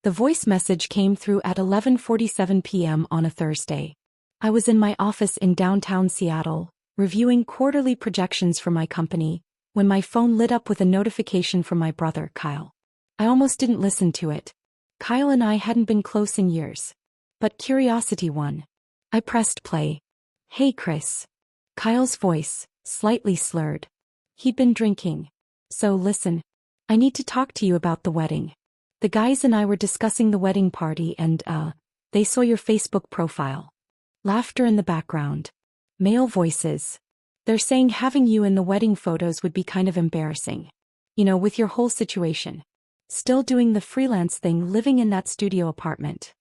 The voice message came through at 11:47 p.m. on a Thursday. I was in my office in downtown Seattle, reviewing quarterly projections for my company, when my phone lit up with a notification from my brother, Kyle. I almost didn't listen to it. Kyle and I hadn't been close in years. But curiosity won. I pressed play. "Hey Chris." Kyle's voice, slightly slurred. He'd been drinking. "So listen. I need to talk to you about the wedding. The guys and I were discussing the wedding party and, they saw your Facebook profile." Laughter in the background. Male voices. "They're saying having you in the wedding photos would be kind of embarrassing. You know, with your whole situation. Still doing the freelance thing, living in that studio apartment."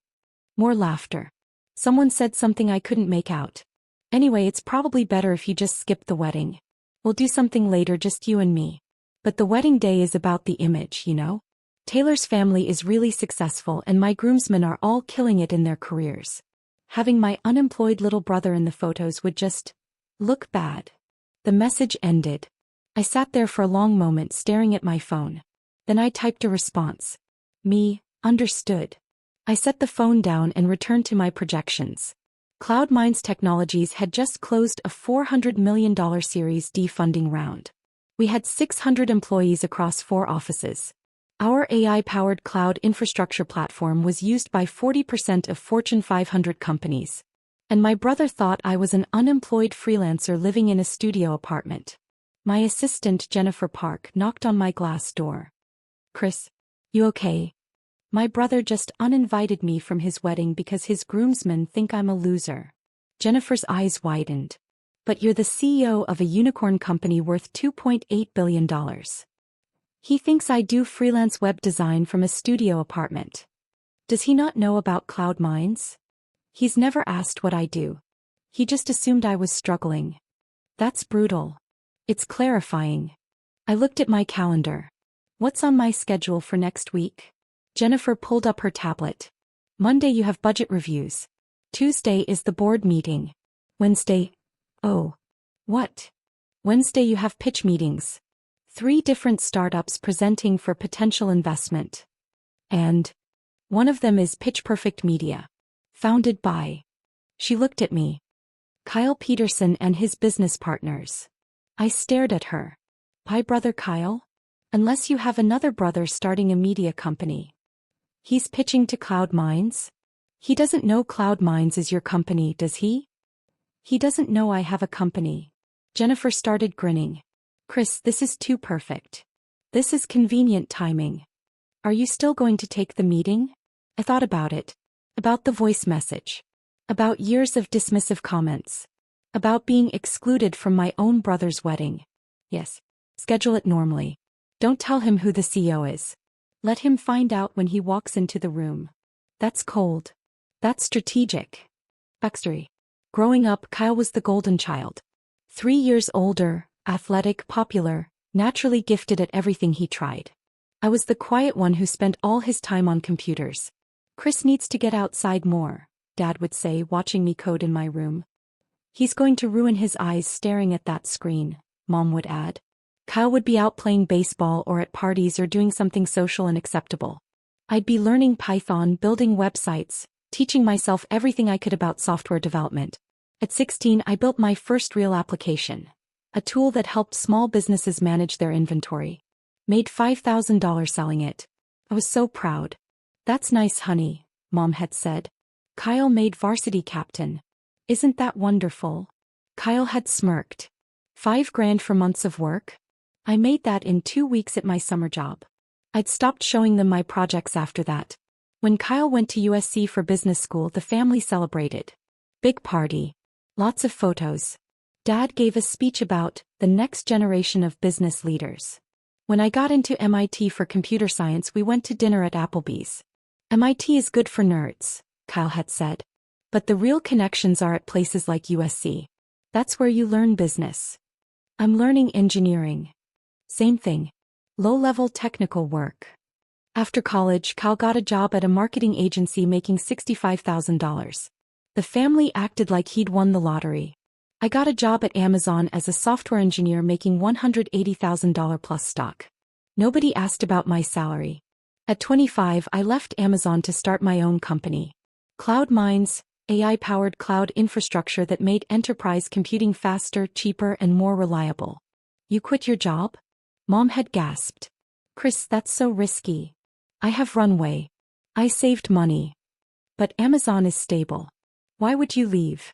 More laughter. Someone said something I couldn't make out. "Anyway, it's probably better if you just skip the wedding. We'll do something later, just you and me. But the wedding day is about the image, you know? Taylor's family is really successful and my groomsmen are all killing it in their careers. Having my unemployed little brother in the photos would just look bad." The message ended. I sat there for a long moment staring at my phone. Then I typed a response. "Me, understood." I set the phone down and returned to my projections. CloudMinds Technologies had just closed a $400 million Series D funding round. We had 600 employees across 4 offices. Our AI-powered cloud infrastructure platform was used by 40% of Fortune 500 companies. And my brother thought I was an unemployed freelancer living in a studio apartment. My assistant, Jennifer Park, knocked on my glass door. "Chris, you okay? My brother just uninvited me from his wedding because his groomsmen think I'm a loser." Jennifer's eyes widened. "But you're the CEO of a unicorn company worth $2.8 billion. He thinks I do freelance web design from a studio apartment. Does he not know about CloudMinds? He's never asked what I do. He just assumed I was struggling." That's brutal. It's clarifying. I looked at my calendar. "What's on my schedule for next week?" Jennifer pulled up her tablet. "Monday you have budget reviews. Tuesday is the board meeting. Wednesday, oh. What? Wednesday you have pitch meetings. 3 different startups presenting for potential investment. And one of them is Pitch Perfect Media. Founded by." She looked at me. "Kyle Peterson and his business partners." I stared at her. "My brother Kyle? Unless you have another brother starting a media company. He's pitching to CloudMinds? He doesn't know CloudMinds is your company, does he? He doesn't know I have a company." Jennifer started grinning. "Chris, this is too perfect. This is convenient timing. Are you still going to take the meeting?" I thought about it. About the voice message. About years of dismissive comments. About being excluded from my own brother's wedding. Yes. Schedule it normally. Don't tell him who the CEO is. Let him find out when he walks into the room. That's cold. That's strategic. Backstory. Growing up, Kyle was the golden child. 3 years older, athletic, popular, naturally gifted at everything he tried. I was the quiet one who spent all his time on computers. "Chris needs to get outside more," Dad would say, watching me code in my room. "He's going to ruin his eyes staring at that screen," Mom would add. Kyle would be out playing baseball or at parties or doing something social and acceptable. I'd be learning Python, building websites, teaching myself everything I could about software development. At 16, I built my first real application, a tool that helped small businesses manage their inventory. Made $5,000 selling it. I was so proud. "That's nice, honey," Mom had said. "Kyle made varsity captain. Isn't that wonderful?" Kyle had smirked. $5,000 for months of work? I made that in 2 weeks at my summer job. I'd stopped showing them my projects after that. When Kyle went to USC for business school, the family celebrated. Big party. Lots of photos. Dad gave a speech about the next generation of business leaders. When I got into MIT for computer science, we went to dinner at Applebee's. "MIT is good for nerds," Kyle had said. "But the real connections are at places like USC. That's where you learn business." I'm learning engineering. Same thing. Low-level technical work. After college, Kyle got a job at a marketing agency making $65,000. The family acted like he'd won the lottery. I got a job at Amazon as a software engineer making $180,000 plus stock. Nobody asked about my salary. At 25, I left Amazon to start my own company. Cloud Mines, AI-powered cloud infrastructure that made enterprise computing faster, cheaper, and more reliable. You quit your job? Mom had gasped. Chris, that's so risky. I have runway. I saved money. But Amazon is stable. Why would you leave?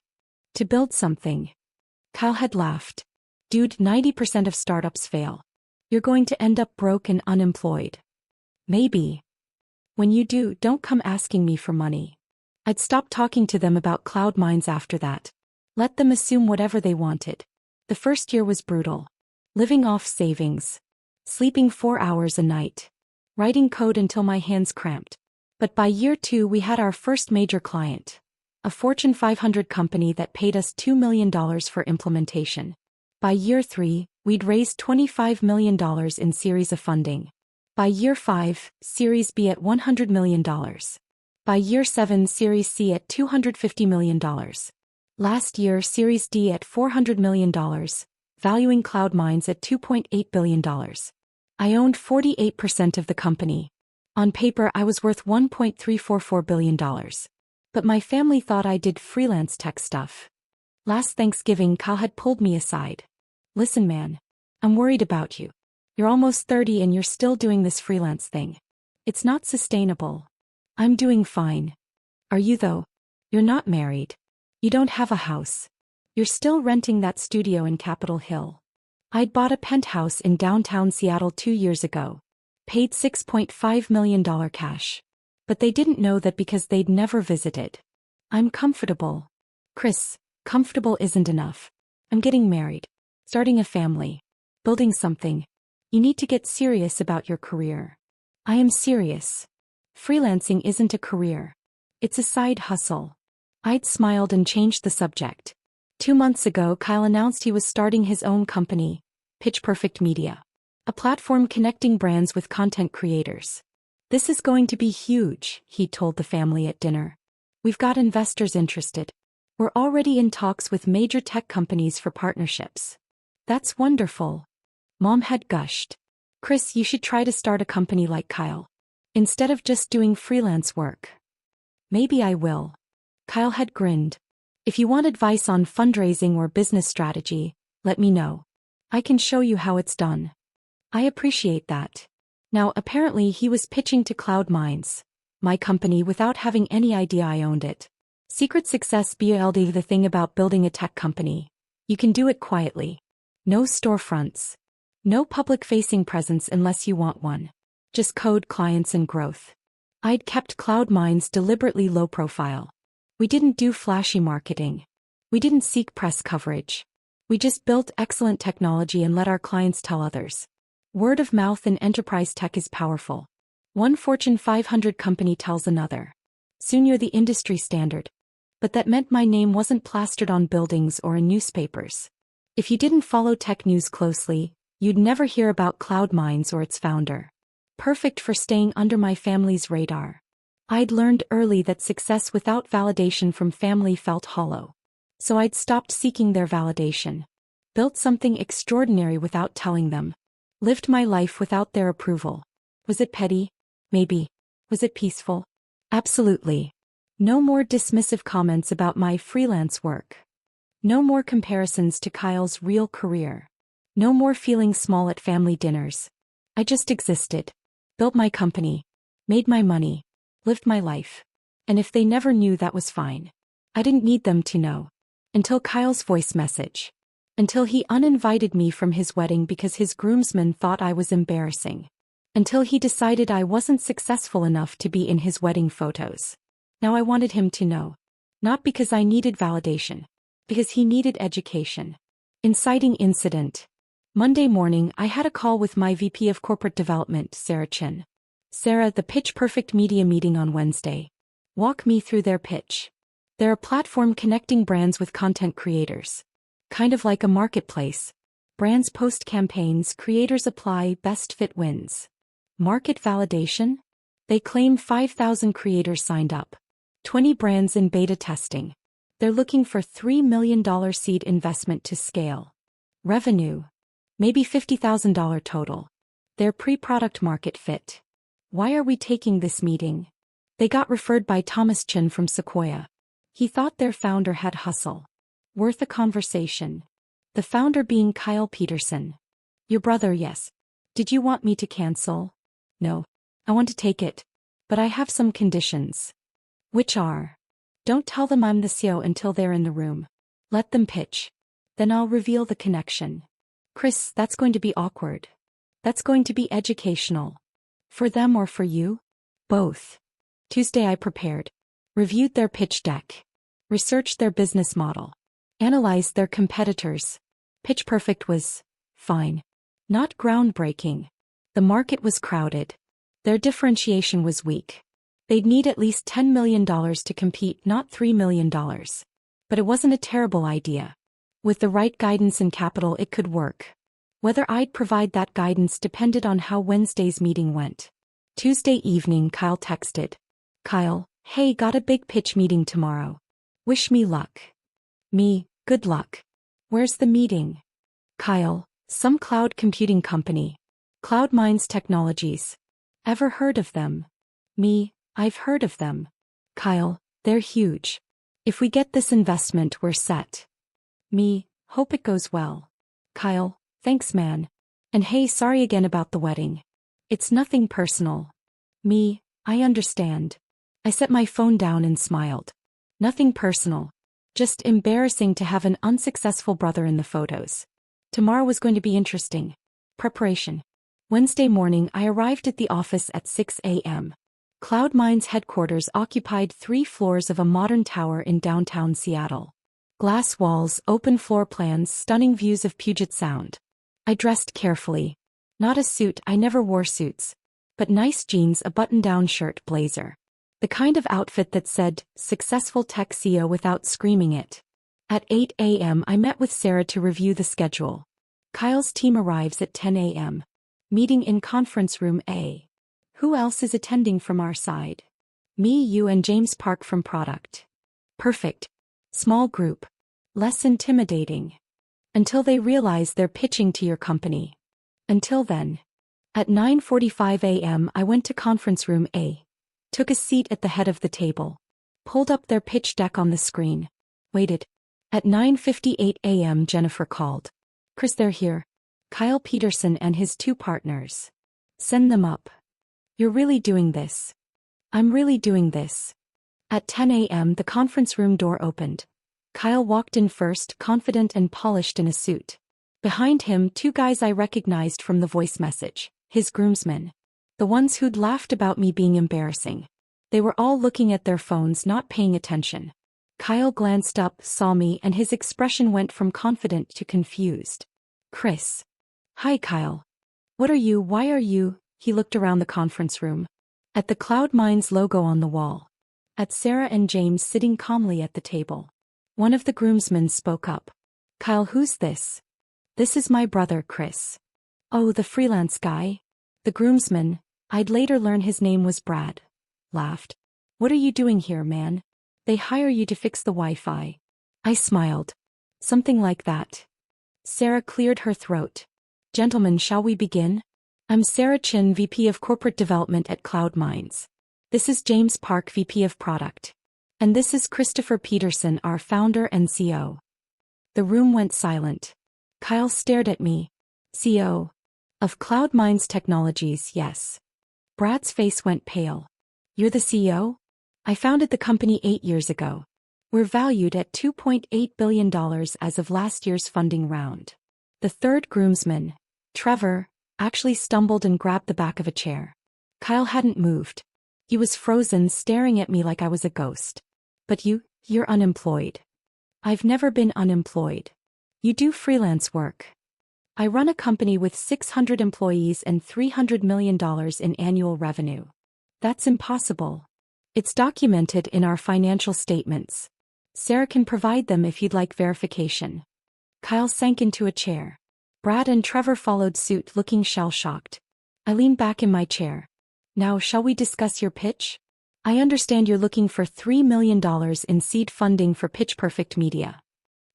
To build something. Kyle had laughed. Dude, 90% of startups fail. You're going to end up broke and unemployed. Maybe. When you do, don't come asking me for money. I'd stop talking to them about Cloud Mines after that. Let them assume whatever they wanted. The first year was brutal. Living off savings. Sleeping 4 hours a night. Writing code until my hands cramped. But by year 2 we had our first major client. A Fortune 500 company that paid us $2 million for implementation. By year 3, we'd raised $25 million in Series A funding. By year 5, Series B at $100 million. By year 7, Series C at $250 million. Last year, Series D at $400 million, valuing Cloud Mines at $2.8 billion. I owned 48% of the company. On paper, I was worth $1.344 billion. But my family thought I did freelance tech stuff. Last Thanksgiving, Kyle had pulled me aside. Listen, man. I'm worried about you. You're almost 30 and you're still doing this freelance thing. It's not sustainable. I'm doing fine. Are you though? You're not married. You don't have a house. You're still renting that studio in Capitol Hill. I'd bought a penthouse in downtown Seattle 2 years ago. Paid $6.5 million cash. But they didn't know that because they'd never visited. I'm comfortable. Chris, comfortable isn't enough. I'm getting married. Starting a family. Building something. You need to get serious about your career. I am serious. Freelancing isn't a career. It's a side hustle. I'd smiled and changed the subject. 2 months ago, Kyle announced he was starting his own company, Pitch Perfect Media. A platform connecting brands with content creators. This is going to be huge, he told the family at dinner. We've got investors interested. We're already in talks with major tech companies for partnerships. That's wonderful. Mom had gushed. Chris, you should try to start a company like Kyle. Instead of just doing freelance work. Maybe I will. Kyle had grinned. If you want advice on fundraising or business strategy, let me know. I can show you how it's done. I appreciate that. Now, apparently he was pitching to Cloud Mines, my company, without having any idea I owned it. Secret success build. The thing about building a tech company. You can do it quietly. No storefronts. No public-facing presence unless you want one. Just code, clients, and growth. I'd kept Cloud Mines deliberately low profile. We didn't do flashy marketing. We didn't seek press coverage. We just built excellent technology and let our clients tell others. Word of mouth in enterprise tech is powerful. One Fortune 500 company tells another. Soon you're the industry standard. But that meant my name wasn't plastered on buildings or in newspapers. If you didn't follow tech news closely, you'd never hear about Cloud Mines or its founder. Perfect for staying under my family's radar. I'd learned early that success without validation from family felt hollow. So I'd stopped seeking their validation. Built something extraordinary without telling them. Lived my life without their approval. Was it petty? Maybe. Was it peaceful? Absolutely. No more dismissive comments about my freelance work. No more comparisons to Kyle's real career. No more feeling small at family dinners. I just existed. Built my company. Made my money. Lived my life. And if they never knew, that was fine. I didn't need them to know. Until Kyle's voice message. Until he uninvited me from his wedding because his groomsmen thought I was embarrassing. Until he decided I wasn't successful enough to be in his wedding photos. Now I wanted him to know. Not because I needed validation. Because he needed education. Inciting incident. Monday morning, I had a call with my VP of Corporate Development, Sarah Chin. Sarah, the Pitch Perfect Media meeting on Wednesday. Walk me through their pitch. They're a platform connecting brands with content creators. Kind of like a marketplace. Brands post campaigns, creators apply, best fit wins. Market validation? They claim 5,000 creators signed up. 20 brands in beta testing. They're looking for $3 million seed investment to scale. Revenue? Maybe $50,000 total. Their pre-product market fit. Why are we taking this meeting? They got referred by Thomas Chin from Sequoia. He thought their founder had hustle. Worth a conversation. The founder being Kyle Peterson. Your brother, yes. Did you want me to cancel? No. I want to take it. But I have some conditions. Which are? Don't tell them I'm the CEO until they're in the room. Let them pitch. Then I'll reveal the connection. Chris, that's going to be awkward. That's going to be educational. For them or for you? Both. Tuesday I prepared. Reviewed their pitch deck. Researched their business model. Analyzed their competitors. Pitch Perfect was fine. Not groundbreaking. The market was crowded. Their differentiation was weak. They'd need at least $10 million to compete, not $3 million. But it wasn't a terrible idea. With the right guidance and capital, it could work. Whether I'd provide that guidance depended on how Wednesday's meeting went. Tuesday evening, Kyle texted. Kyle, hey, got a big pitch meeting tomorrow. Wish me luck. Me, good luck. Where's the meeting? Kyle, some cloud computing company. Cloud Minds Technologies. Ever heard of them? Me, I've heard of them. Kyle, they're huge. If we get this investment, we're set. Me, hope it goes well. Kyle, thanks man. And hey, sorry again about the wedding. It's nothing personal. Me, I understand. I set my phone down and smiled. Nothing personal. Just embarrassing to have an unsuccessful brother in the photos. Tomorrow was going to be interesting. Preparation. Wednesday morning I arrived at the office at 6 a.m. Cloud Minds headquarters occupied 3 floors of a modern tower in downtown Seattle. Glass walls, open floor plans, stunning views of Puget Sound. I dressed carefully. Not a suit, I never wore suits. But nice jeans, a button-down shirt, blazer. The kind of outfit that said, successful tech CEO without screaming it. At 8 a.m. I met with Sarah to review the schedule. Kyle's team arrives at 10 a.m. Meeting in conference room A. Who else is attending from our side? Me, you and James Park from product. Perfect. Small group. Less intimidating. Until they realize they're pitching to your company. Until then. At 9:45 a.m. I went to conference room A. Took a seat at the head of the table. Pulled up their pitch deck on the screen. Waited. At 9:58 a.m. Jennifer called. Chris, they're here. Kyle Peterson and his 2 partners. Send them up. You're really doing this. I'm really doing this. At 10 a.m. the conference room door opened. Kyle walked in first, confident and polished in a suit. Behind him 2 guys I recognized from the voice message, his groomsmen. The ones who'd laughed about me being embarrassing. They were all looking at their phones, not paying attention. Kyle glanced up, saw me, and his expression went from confident to confused. Chris. Hi Kyle. What are you, why are you? He looked around the conference room. At the Cloud Minds logo on the wall. At Sarah and James sitting calmly at the table. One of the groomsmen spoke up. Kyle, who's this? This is my brother Chris. Oh, the freelance guy? The groomsman, I'd later learn his name was Brad. Laughed. What are you doing here, man? They hire you to fix the Wi-Fi. I smiled. Something like that. Sarah cleared her throat. Gentlemen, shall we begin? I'm Sarah Chin, VP of Corporate Development at Cloud Minds. This is James Park, VP of Product. And this is Christopher Peterson, our founder and CEO. The room went silent. Kyle stared at me. CEO. Of Cloud Minds Technologies, yes. Brad's face went pale. You're the CEO? I founded the company 8 years ago. We're valued at $2.8 billion as of last year's funding round. The third groomsman, Trevor, actually stumbled and grabbed the back of a chair. Kyle hadn't moved. He was frozen, staring at me like I was a ghost. But you're unemployed. I've never been unemployed. You do freelance work. I run a company with 600 employees and $300 million in annual revenue. That's impossible. It's documented in our financial statements. Sarah can provide them if you'd like verification. Kyle sank into a chair. Brad and Trevor followed suit, looking shell-shocked. I leaned back in my chair. Now, shall we discuss your pitch? I understand you're looking for $3 million in seed funding for Pitch Perfect Media.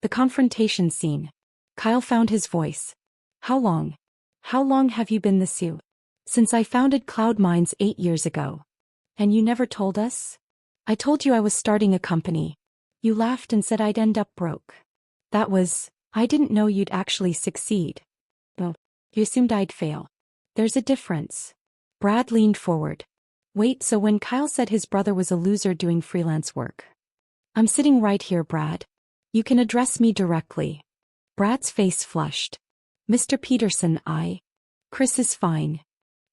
The confrontation scene. Kyle found his voice. How long? How long have you been the CEO? Since I founded Cloud Mines 8 years ago. And you never told us? I told you I was starting a company. You laughed and said I'd end up broke. I didn't know you'd actually succeed. Well, you assumed I'd fail. There's a difference. Brad leaned forward. Wait, so when Kyle said his brother was a loser doing freelance work? I'm sitting right here, Brad. You can address me directly. Brad's face flushed. Mr. Peterson, Chris is fine.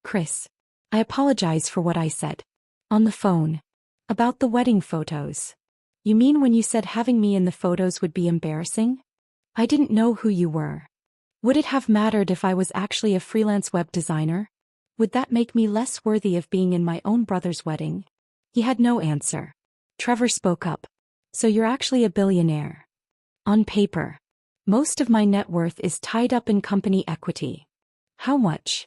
Chris. I apologize for what I said. On the phone. About the wedding photos. You mean when you said having me in the photos would be embarrassing? I didn't know who you were. Would it have mattered if I was actually a freelance web designer? Would that make me less worthy of being in my own brother's wedding? He had no answer. Trevor spoke up. So you're actually a billionaire. On paper. Most of my net worth is tied up in company equity. How much?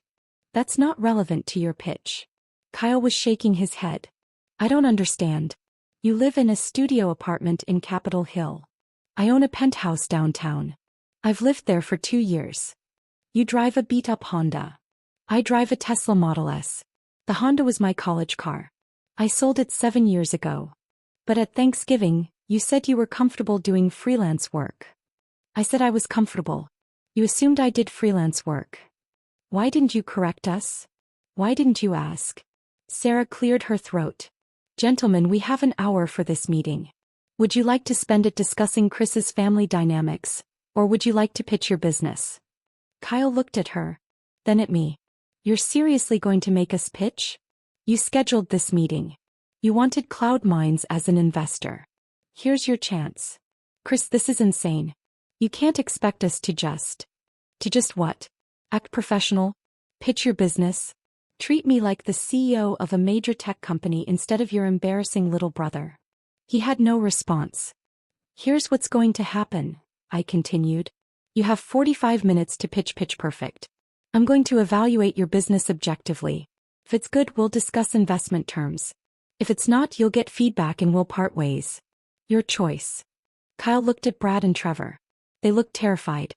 That's not relevant to your pitch. Kyle was shaking his head. I don't understand. You live in a studio apartment in Capitol Hill. I own a penthouse downtown. I've lived there for 2 years. You drive a beat-up Honda. I drive a Tesla Model S. The Honda was my college car. I sold it 7 years ago. But at Thanksgiving, you said you were comfortable doing freelance work. I said I was comfortable. You assumed I did freelance work. Why didn't you correct us? Why didn't you ask? Sarah cleared her throat. Gentlemen, we have an hour for this meeting. Would you like to spend it discussing Chris's family dynamics, or would you like to pitch your business? Kyle looked at her, then at me. You're seriously going to make us pitch? You scheduled this meeting. You wanted Cloud Mines as an investor. Here's your chance. Chris, this is insane. You can't expect us to just what? Act professional? Pitch your business? Treat me like the CEO of a major tech company instead of your embarrassing little brother. He had no response. Here's what's going to happen, I continued. You have 45 minutes to pitch perfect. I'm going to evaluate your business objectively. If it's good, we'll discuss investment terms. If it's not, you'll get feedback and we'll part ways. Your choice. Kyle looked at Brad and Trevor. They looked terrified.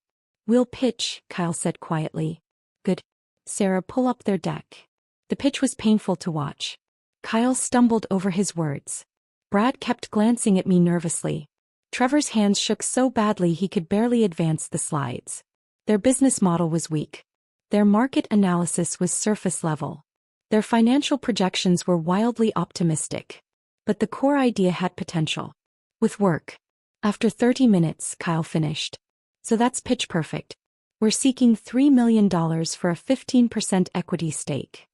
We'll pitch, Kyle said quietly. Good. Sarah, pull up their deck. The pitch was painful to watch. Kyle stumbled over his words. Brad kept glancing at me nervously. Trevor's hands shook so badly he could barely advance the slides. Their business model was weak. Their market analysis was surface level. Their financial projections were wildly optimistic. But the core idea had potential. With work. After 30 minutes, Kyle finished. So that's pitch perfect. We're seeking $3 million for a 15% equity stake.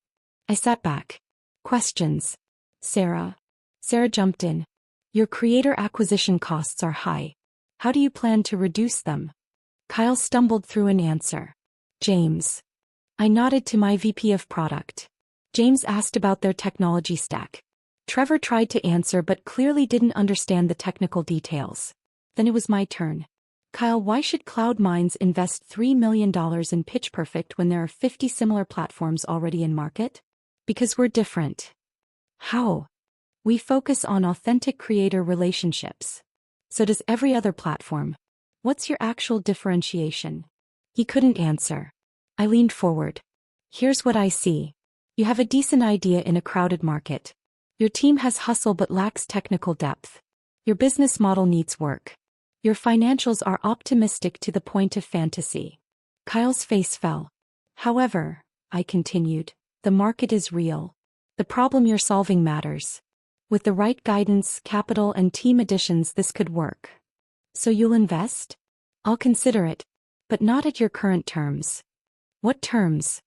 I sat back. Questions. Sarah jumped in. Your creator acquisition costs are high. How do you plan to reduce them? Kyle stumbled through an answer. James. I nodded to my VP of product. James asked about their technology stack. Trevor tried to answer but clearly didn't understand the technical details. Then it was my turn. Kyle, why should Cloud Mines invest $3 million in Pitch Perfect when there are 50 similar platforms already in market? Because we're different. How? We focus on authentic creator relationships. So does every other platform. What's your actual differentiation? He couldn't answer. I leaned forward. Here's what I see. You have a decent idea in a crowded market. Your team has hustle but lacks technical depth. Your business model needs work. Your financials are optimistic to the point of fantasy. Kyle's face fell. However, I continued, the market is real. The problem you're solving matters. With the right guidance, capital, and team additions, this could work. So you'll invest? I'll consider it. But not at your current terms. What terms?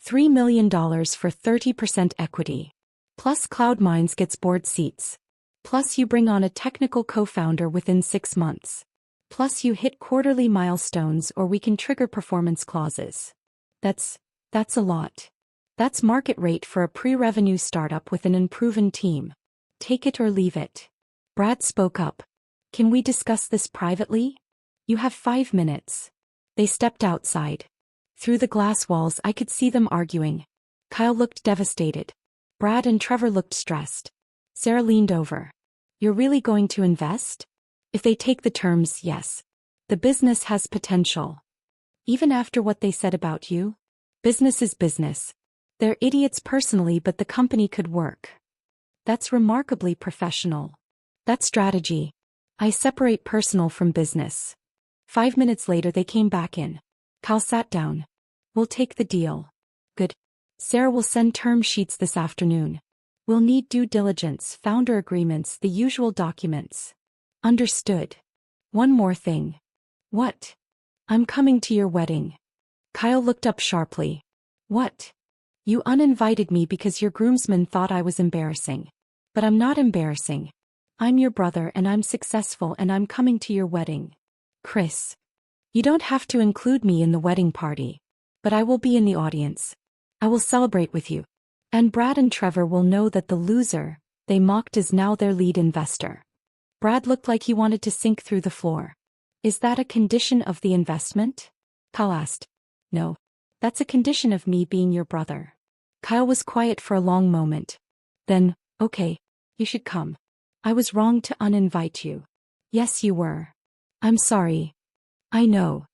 $3 million for 30% equity. Plus Cloud Mines gets board seats. Plus you bring on a technical co-founder within 6 months. Plus you hit quarterly milestones or we can trigger performance clauses. That's a lot. That's market rate for a pre-revenue startup with an unproven team. Take it or leave it. Brad spoke up. Can we discuss this privately? You have 5 minutes. They stepped outside. Through the glass walls I could see them arguing. Kyle looked devastated. Brad and Trevor looked stressed. Sarah leaned over. You're really going to invest? If they take the terms, yes. The business has potential. Even after what they said about you? Business is business. They're idiots personally, but the company could work. That's remarkably professional. That's strategy. I separate personal from business. 5 minutes later they came back in. Kyle sat down. We'll take the deal. Good. Sarah will send term sheets this afternoon. We'll need due diligence, founder agreements, the usual documents. Understood. One more thing. What? I'm coming to your wedding. Kyle looked up sharply. What? You uninvited me because your groomsmen thought I was embarrassing. But I'm not embarrassing. I'm your brother and I'm successful and I'm coming to your wedding. Chris. You don't have to include me in the wedding party. But I will be in the audience. I will celebrate with you. And Brad and Trevor will know that the loser they mocked is now their lead investor. Brad looked like he wanted to sink through the floor. Is that a condition of the investment? Kyle asked. No. That's a condition of me being your brother. Kyle was quiet for a long moment. Then, okay, you should come. I was wrong to uninvite you. Yes, you were. I'm sorry. I know.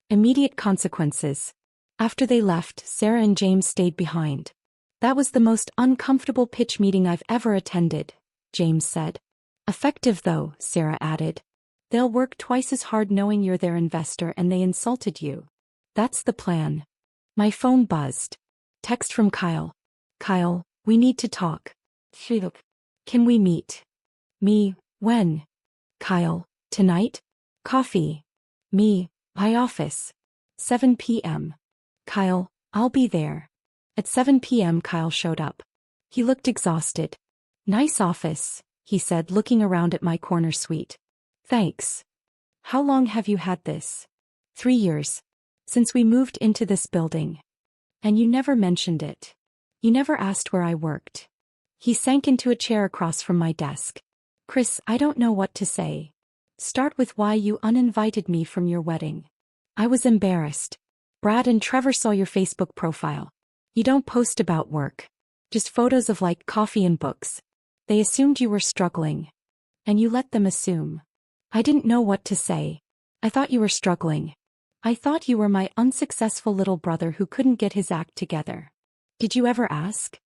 Immediate consequences. After they left, Sarah and James stayed behind. That was the most uncomfortable pitch meeting I've ever attended, James said. Effective though, Sarah added. They'll work twice as hard knowing you're their investor and they insulted you. That's the plan. My phone buzzed. Text from Kyle. Kyle, we need to talk. Can we meet? Me, when? Kyle, tonight? Coffee. Me, my office. 7 p.m. Kyle, I'll be there. At 7 p.m. Kyle showed up. He looked exhausted. Nice office, he said, looking around at my corner suite. Thanks. How long have you had this? 3 years. Since we moved into this building. And you never mentioned it. You never asked where I worked. He sank into a chair across from my desk. Chris, I don't know what to say. Start with why you uninvited me from your wedding. I was embarrassed. Brad and Trevor saw your Facebook profile. You don't post about work. Just photos of like coffee and books. They assumed you were struggling. And you let them assume. I didn't know what to say. I thought you were struggling. I thought you were my unsuccessful little brother who couldn't get his act together. Did you ever ask?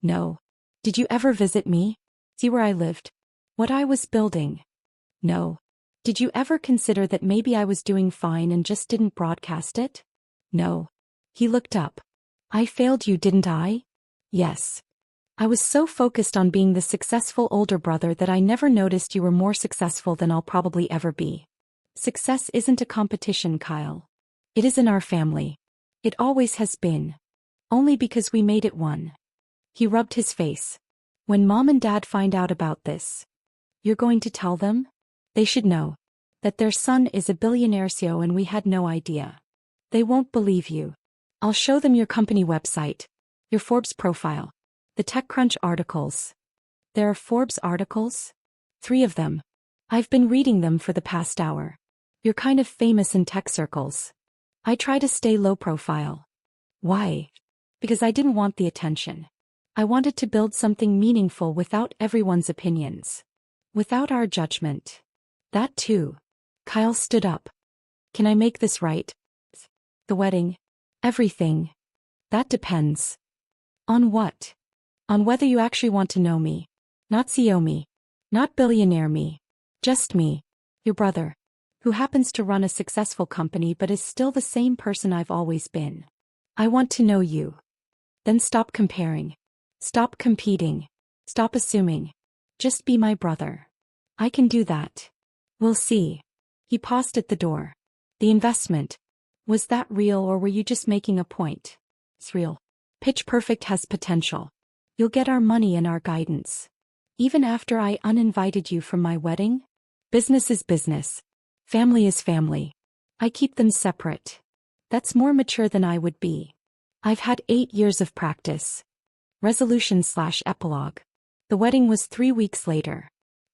No. Did you ever visit me? See where I lived? What I was building? No. Did you ever consider that maybe I was doing fine and just didn't broadcast it? No. He looked up. I failed you, didn't I? Yes. I was so focused on being the successful older brother that I never noticed you were more successful than I'll probably ever be. Success isn't a competition, Kyle. It is in our family. It always has been. Only because we made it one. He rubbed his face. When Mom and Dad find out about this, you're going to tell them? They should know that their son is a billionaire CEO and we had no idea. They won't believe you. I'll show them your company website, your Forbes profile, the TechCrunch articles. There are Forbes articles? 3 of them. I've been reading them for the past hour. You're kind of famous in tech circles. I try to stay low profile. Why? Because I didn't want the attention. I wanted to build something meaningful without everyone's opinions. Without our judgment. That too. Kyle stood up. Can I make this right? The wedding. Everything. That depends. On what? On whether you actually want to know me. Not CEO me. Not billionaire me. Just me. Your brother. Who happens to run a successful company but is still the same person I've always been. I want to know you. Then stop comparing. Stop competing. Stop assuming. Just be my brother. I can do that. We'll see. He paused at the door. The investment. Was that real or were you just making a point? It's real. Pitch Perfect has potential. You'll get our money and our guidance. Even after I uninvited you from my wedding? Business is business. Family is family. I keep them separate. That's more mature than I would be. I've had 8 years of practice. Resolution/epilogue. The wedding was 3 weeks later.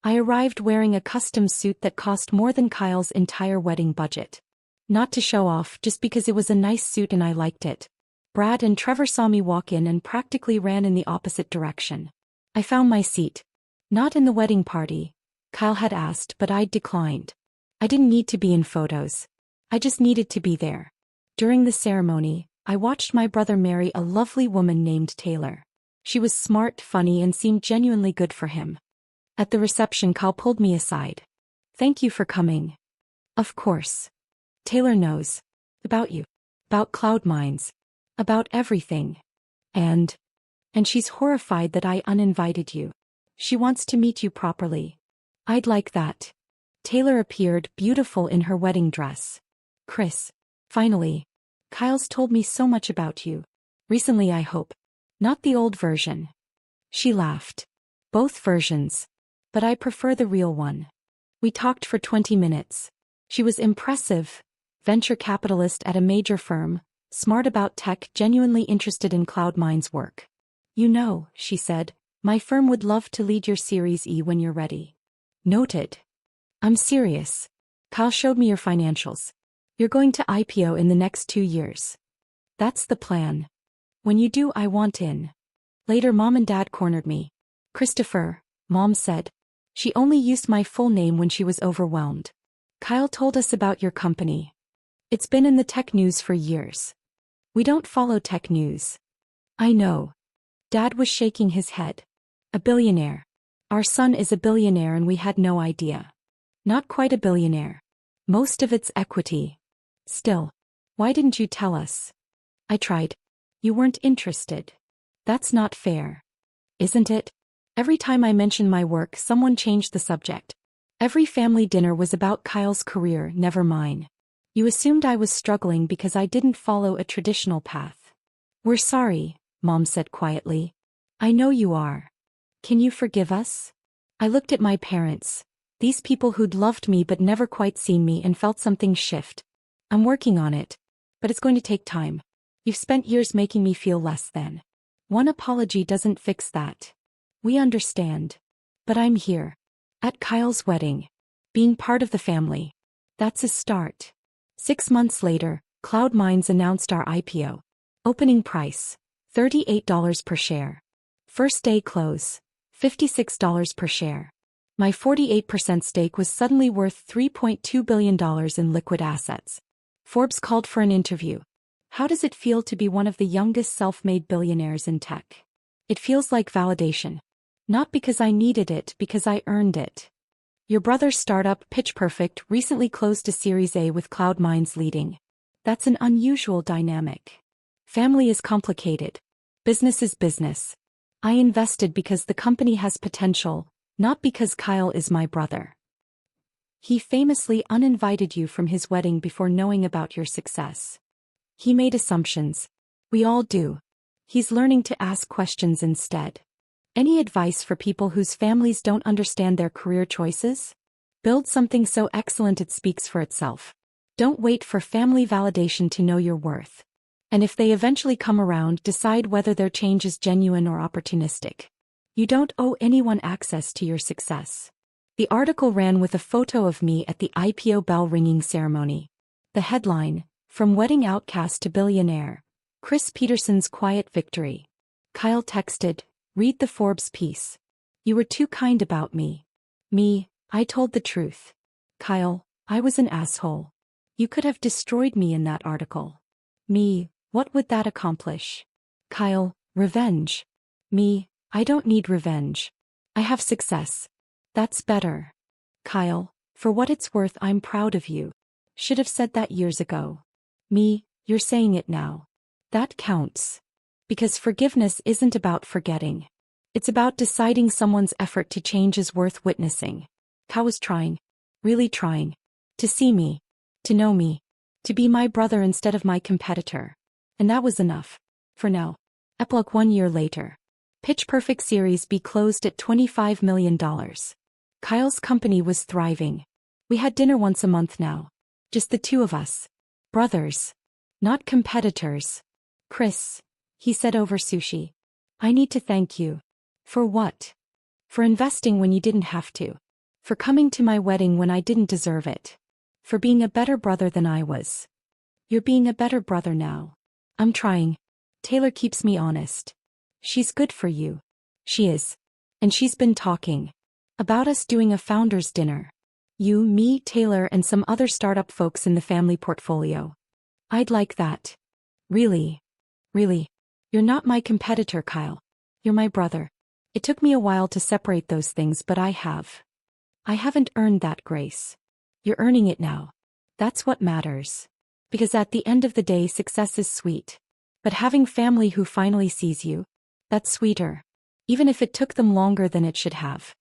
I arrived wearing a custom suit that cost more than Kyle's entire wedding budget. Not to show off, just because it was a nice suit and I liked it. Brad and Trevor saw me walk in and practically ran in the opposite direction. I found my seat. Not in the wedding party, Kyle had asked, but I'd declined. I didn't need to be in photos. I just needed to be there. During the ceremony, I watched my brother marry a lovely woman named Taylor. She was smart, funny, and seemed genuinely good for him. At the reception, Kyle pulled me aside. Thank you for coming. Of course. Taylor knows. About you. About cloud mines. About everything. And she's horrified that I uninvited you. She wants to meet you properly. I'd like that. Taylor appeared, beautiful in her wedding dress. Chris. Finally. Kyle's told me so much about you. Recently, I hope. Not the old version. She laughed. Both versions. But I prefer the real one. We talked for 20 minutes. She was impressive. Venture capitalist at a major firm, smart about tech, genuinely interested in cloud mines work. You know, she said, my firm would love to lead your Series E when you're ready. Noted. I'm serious. Kyle showed me your financials. You're going to IPO in the next 2 years. That's the plan. When you do, I want in. Later, Mom and Dad cornered me. Christopher, Mom said. She only used my full name when she was overwhelmed. Kyle told us about your company. It's been in the tech news for years. We don't follow tech news. I know. Dad was shaking his head. A billionaire. Our son is a billionaire and we had no idea. Not quite a billionaire. Most of it's equity. Still. Why didn't you tell us? I tried. You weren't interested. That's not fair. Isn't it? Every time I mentioned my work, someone changed the subject. Every family dinner was about Kyle's career, never mine. You assumed I was struggling because I didn't follow a traditional path. We're sorry, Mom said quietly. I know you are. Can you forgive us? I looked at my parents, these people who'd loved me but never quite seen me, and felt something shift. I'm working on it. But it's going to take time. You've spent years making me feel less than. One apology doesn't fix that. We understand. But I'm here. At Kyle's wedding. Being part of the family. That's a start. 6 months later, Cloud Mines announced our IPO. Opening price, $38 per share. First day close, $56 per share. My 48% stake was suddenly worth $3.2 billion in liquid assets. Forbes called for an interview. How does it feel to be one of the youngest self-made billionaires in tech? It feels like validation. Not because I needed it, because I earned it. Your brother's startup, Pitch Perfect, recently closed a Series A with Cloud Mines leading. That's an unusual dynamic. Family is complicated. Business is business. I invested because the company has potential, not because Kyle is my brother. He famously uninvited you from his wedding before knowing about your success. He made assumptions. We all do. He's learning to ask questions instead. Any advice for people whose families don't understand their career choices? Build something so excellent it speaks for itself. Don't wait for family validation to know your worth. And if they eventually come around, decide whether their change is genuine or opportunistic. You don't owe anyone access to your success. The article ran with a photo of me at the IPO bell ringing ceremony. The headline, From Wedding Outcast to Billionaire, Chris Peterson's Quiet Victory. Kyle texted, read the Forbes piece. You were too kind about me. Me, I told the truth. Kyle, I was an asshole. You could have destroyed me in that article. Me, what would that accomplish? Kyle, revenge. Me, I don't need revenge. I have success. That's better. Kyle, for what it's worth, I'm proud of you. Should have said that years ago. Me, you're saying it now. That counts. Because forgiveness isn't about forgetting. It's about deciding someone's effort to change is worth witnessing. Kyle was trying. Really trying. To see me. To know me. To be my brother instead of my competitor. And that was enough. For now. Epilogue 1 year later. Pitch Perfect Series B closed at $25 million. Kyle's company was thriving. We had dinner once a month now. Just the two of us. Brothers. Not competitors. Chris, he said over sushi. I need to thank you. For what? For investing when you didn't have to. For coming to my wedding when I didn't deserve it. For being a better brother than I was. You're being a better brother now. I'm trying. Taylor keeps me honest. She's good for you. She is. And she's been talking. About us doing a founders dinner. You, me, Taylor, and some other startup folks in the family portfolio. I'd like that. Really? Really? You're not my competitor, Kyle. You're my brother. It took me a while to separate those things, but I have. I haven't earned that grace. You're earning it now. That's what matters. Because at the end of the day, success is sweet. But having family who finally sees you, that's sweeter. Even if it took them longer than it should have.